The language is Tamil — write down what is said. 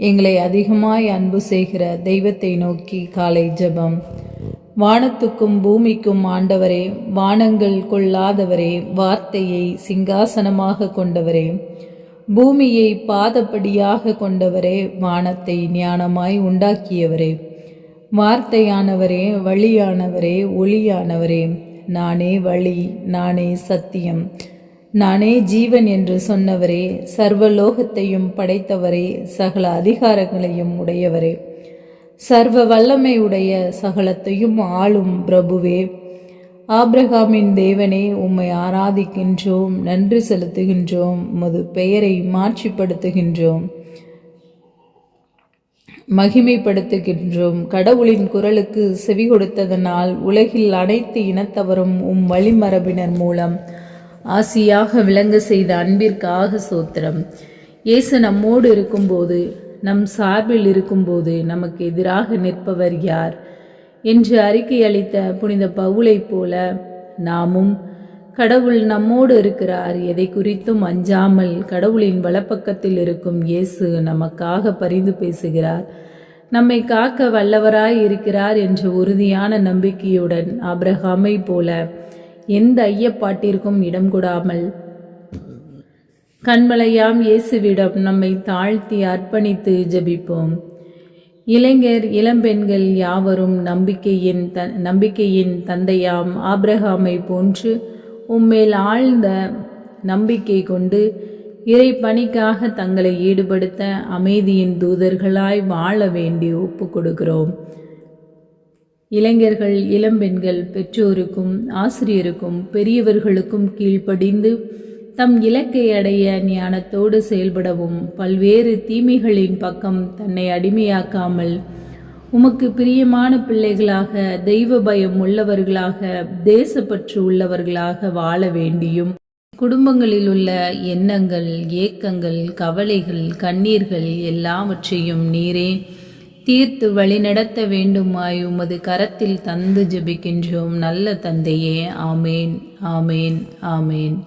எங்களை அதிகமாய் அன்பு செய்கிற தெய்வத்தை நோக்கி காலை ஜெபம். வானத்துக்கும் பூமிக்கும் ஆண்டவரே, வானங்கள் கொள்ளாதவரே, வார்த்தையை சிங்காசனமாக கொண்டவரே, பூமியை பாதப்படியாக கொண்டவரே, வானத்தை ஞானமாய் உண்டாக்கியவரே, வார்த்தையானவரே, வழியானவரே, ஒளியானவரே, நானே வழி, நானே சத்தியம், நானே ஜீவன் என்று சொன்னவரே, சர்வலோகத்தையும் படைத்தவரே, சகல அதிகாரங்களையும் உடையவரே, சர்வ வல்லமை உடைய சகலத்தையும் ஆளும் பிரபுவே, ஆபிரகாமின் தேவனே, உம்மை ஆராதிக்கின்றோம், நன்றி செலுத்துகின்றோம், உமது பெயரை மாட்சிப்படுத்துகின்றோம், மகிமைப்படுத்துகின்றோம். கடவுளின் குரலுக்கு செவி கொடுத்ததனால் உலகில் அனைத்து இனத்தவரும் உம் வழிமரபினர் மூலம் ஆசியாக விளங்க செய்த அன்பிற்காக சோத்திரம். இயேசு நம்மோடு இருக்கும்போது, நம் சார்பில் இருக்கும்போது நமக்கு எதிராக நிற்பவர் யார் என்று அறிக்கை அளித்த புனித பவுலை போல நாமும் கடவுள் நம்மோடு இருக்கிறார், எதை குறித்தும் அஞ்சாமல் கடவுளின் வலப்பக்கத்தில் இருக்கும் இயேசு நமக்காக பரிந்து பேசுகிறார், நம்மை காக்க வல்லவராய் இருக்கிறார் என்ற உறுதியான நம்பிக்கையுடன் ஆபிரகாமை போல எந்த ஐயப்பாட்டிற்கும் இடம் கொடாமல் கண்மலையாம் இயேசுவிடம் நம்மை தாழ்த்தி அர்ப்பணித்து ஜெபிப்போம். இளைஞர் இளம்பெண்கள் யாவரும் நம்பிக்கையின் தந்தையாம் ஆபிரகாமை போன்று உம்மேல் ஆழ்ந்த நம்பிக்கை கொண்டு இறை பணிக்காக தங்களை ஈடுபடுத்த அமைதியின் தூதர்களாய் வாழ வேண்டி ஒப்பு கொடுக்கிறோம். இளைஞர்கள் இளம்பெண்கள் பெற்றோருக்கும் ஆசிரியருக்கும் பெரியவர்களுக்கும் கீழ்ப்படிந்து தம் இலக்கை அடைய ஞானத்தோடு செயல்படவும், பல்வேறு தீமைகளின் பக்கம் தன்னை அடிமையாக்காமல் உமக்கு பிரியமான பிள்ளைகளாக, தெய்வ பயம் உள்ளவர்களாக, தேசப்பற்று உள்ளவர்களாக வாழ வேண்டியும், குடும்பங்களில் உள்ள எண்ணங்கள், ஏக்கங்கள், கவலைகள், கண்ணீர்கள் எல்லாவற்றையும் நீரே தீர்த்து வழிநடத்த வேண்டுமாய் உமது கரத்தில் தந்து ஜெபிக்கின்றோம் நல்ல தந்தையே. ஆமேன், ஆமேன், ஆமேன்.